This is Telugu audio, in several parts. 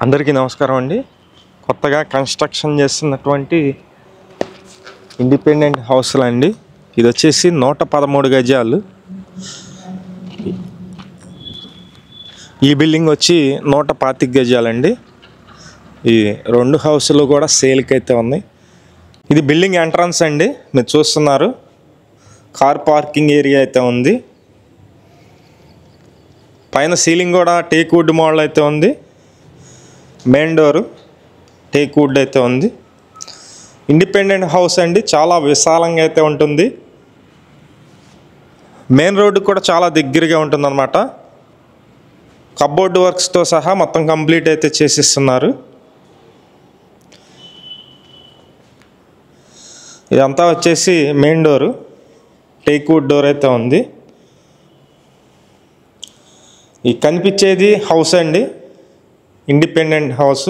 అందరికీ నమస్కారం అండి. కొత్తగా కన్స్ట్రక్షన్ చేస్తున్నటువంటి ఇండిపెండెంట్ హౌస్లు అండి. ఇది వచ్చేసి 113 గజాలు. ఈ బిల్డింగ్ వచ్చి 125 గజాలండి. ఈ రెండు హౌస్లు కూడా సేల్కి అయితే ఉన్నాయి. ఇది బిల్డింగ్ ఎంట్రన్స్ అండి, మీరు చూస్తున్నారు. కార్ పార్కింగ్ ఏరియా అయితే ఉంది. పైన సీలింగ్ కూడా టేక్ వుడ్ మోడల్ అయితే ఉంది. మెయిన్ డోరు టేక్ వుడ్ అయితే ఉంది. ఇండిపెండెంట్ హౌస్ అండి, చాలా విశాలంగా అయితే ఉంటుంది. మెయిన్ రోడ్డు కూడా చాలా దగ్గరగా ఉంటుందన్నమాట. కబోర్డ్ వర్క్స్తో సహా మొత్తం కంప్లీట్ అయితే చేసిస్తున్నారు. ఇదంతా వచ్చేసి main door teak wood door అయితే ఉంది. ఈ కనిపించేది హౌస్ అండి, independent house.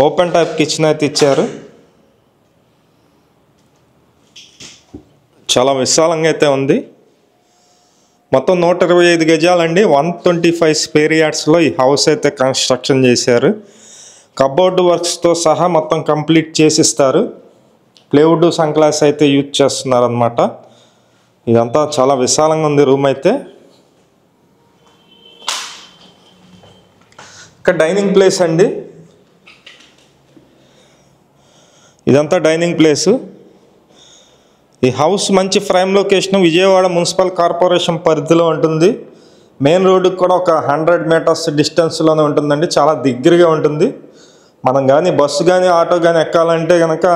Open type kitchen అయితే ఇచ్చారు. చాలా విశాలంగా అయితే ఉంది. మొత్తం 125 గజాలండి. 125 స్క్వేర్ యార్డ్స్లో ఈ హౌస్ అయితే కన్స్ట్రక్షన్ చేశారు. కబోర్డ్ వర్క్స్తో సహా మొత్తం కంప్లీట్ చేసిస్తారు. ప్లేవుడ్ సన్గ్లాస్ అయితే యూజ్ చేస్తున్నారు అన్నమాట. ఇదంతా చాలా విశాలంగా ఉంది రూమ్ అయితే. ఇక్కడ డైనింగ్ ప్లేస్ అండి. ఇదంతా డైనింగ్ ప్లేసు. ఈ హౌస్ మంచి prime location, Vijayawada municipal corporation పరిధిలో ఉంటుంది. మెయిన్ రోడ్డుకి కూడా ఒక 100 మీటర్స్ డిస్టెన్స్లోనే ఉంటుందండి. చాలా దగ్గరగా ఉంటుంది. మనం కానీ బస్సు కానీ ఆటో కానీ ఎక్కాలంటే కనుక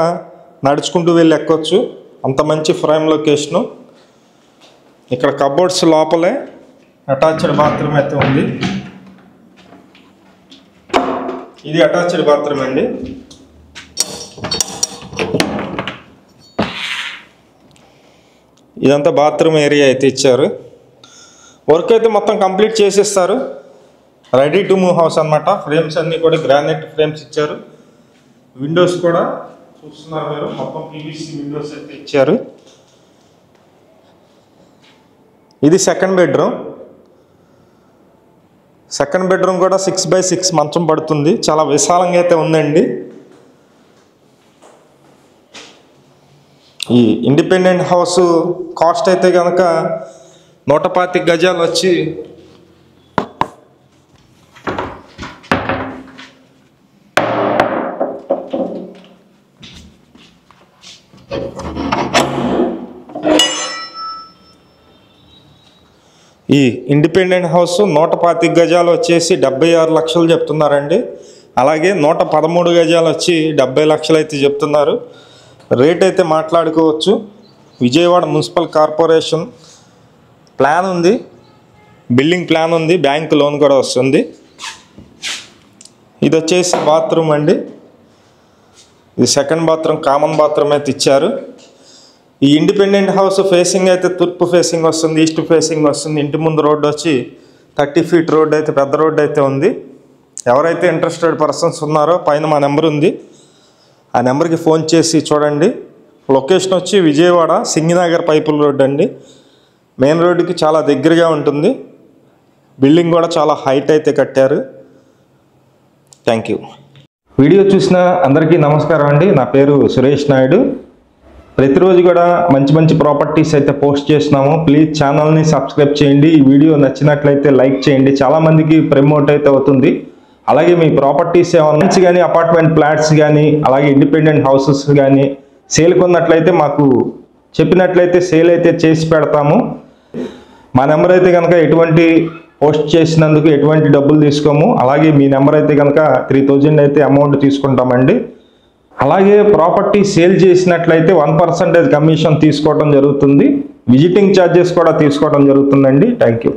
నడుచుకుంటూ వెళ్ళి ఎక్కొచ్చు. అంత మంచి ప్రైమ్ లొకేషను. ఇక్కడ కబోర్డ్స్ లోపలే అటాచ్డ్ బాత్రూమ్ అయితే ఉంది. ఇది అటాచ్డ్ బాత్రూమ్ అండి. ఇదంతా బాత్రూమ్ ఏరియా అయితే ఇచ్చారు. వర్క్ అయితే మొత్తం కంప్లీట్ చేసేస్తారు. రెడీ టు మూవ్ హౌస్ అన్నమాట. ఫ్రేమ్స్ అన్నీ కూడా గ్రానైట్ ఫ్రేమ్స్ ఇచ్చారు. విండోస్ కూడా చూస్తున్నారు మీరు, మొత్తం పీవీసీ విండోస్ అయితే ఇచ్చారు. ఇది సెకండ్ బెడ్రూమ్. సెకండ్ బెడ్రూమ్ కూడా 6x6 మంచం పడుతుంది. చాలా విశాలంగా అయితే ఉందండి. ఈ ఇండిపెండెంట్ హౌస్ కాస్ట్ అయితే కనుక 125 గజాలు వచ్చి ఈ ఇండిపెండెంట్ హౌస్ 125 గజాలు వచ్చేసి 76 లక్షలు చెప్తున్నారండి. అలాగే 113 గజాలు వచ్చి 70 లక్షలు అయితే చెప్తున్నారు. రేట్ అయితే మాట్లాడుకోవచ్చు. విజయవాడ మున్సిపల్ కార్పొరేషన్ ప్లాన్ ఉంది, బిల్డింగ్ ప్లాన్ ఉంది, బ్యాంక్ లోన్ కూడా వస్తుంది. ఇది వచ్చేసి బాత్రూమ్ అండి. ఇది సెకండ్ బాత్రూమ్, కామన్ బాత్రూమ్ అయితే ఇచ్చారు. ఈ ఇండిపెండెంట్ హౌస్ ఫేసింగ్ అయితే తూర్పు ఫేసింగ్ వస్తుంది, ఈస్ట్ ఫేసింగ్ వస్తుంది. ఇంటి ముందు రోడ్డు వచ్చి 30 ఫీట్ రోడ్డు అయితే, పెద్ద రోడ్డు అయితే ఉంది. ఎవరైతే ఇంట్రెస్టెడ్ పర్సన్స్ ఉన్నారో పైన మా నెంబర్ ఉంది, ఆ నెంబర్కి ఫోన్ చేసి చూడండి. లొకేషన్ వచ్చి విజయవాడ సింగినగర్ పైపుల్ రోడ్ అండి. మెయిన్ రోడ్డుకి చాలా దగ్గరగా ఉంటుంది. బిల్డింగ్ కూడా చాలా హైట్ అయితే కట్టారు. Thank you. వీడియో చూసిన అందరికీ నమస్కారం అండి. నా పేరు సురేష్ నాయుడు. ప్రతిరోజు కూడా మంచి మంచి ప్రాపర్టీస్ అయితే పోస్ట్ చేస్తున్నాము. ప్లీజ్ ఛానల్ని సబ్స్క్రైబ్ చేయండి. ఈ వీడియో నచ్చినట్లయితే లైక్ చేయండి. చాలామందికి ప్రమోట్ అయితే అవుతుంది. అలాగే మీ ప్రాపర్టీస్ ఏమన్నా కానీ అపార్ట్మెంట్ ఫ్లాట్స్ కానీ అలాగే ఇండిపెండెంట్ హౌసెస్ కానీ సేల్ కొన్నట్లయితే మాకు చెప్పినట్లయితే సేల్ అయితే చేసి పెడతాము. మా నెంబర్ అయితే కనుక ఎటువంటి పోస్ట్ చేసినందుకు ఎటువంటి డబ్బులు తీసుకోము. అలాగే మీ నెంబర్ అయితే కనుక 3000 అయితే అమౌంట్ తీసుకుంటామండి. అలాగే ప్రాపర్టీ సేల్ చేసినట్లయితే 1% కమిషన్ తీసుకోవడం జరుగుతుంది. విజిటింగ్ ఛార్జెస్ కూడా తీసుకోవడం జరుగుతుందండి. Thank you.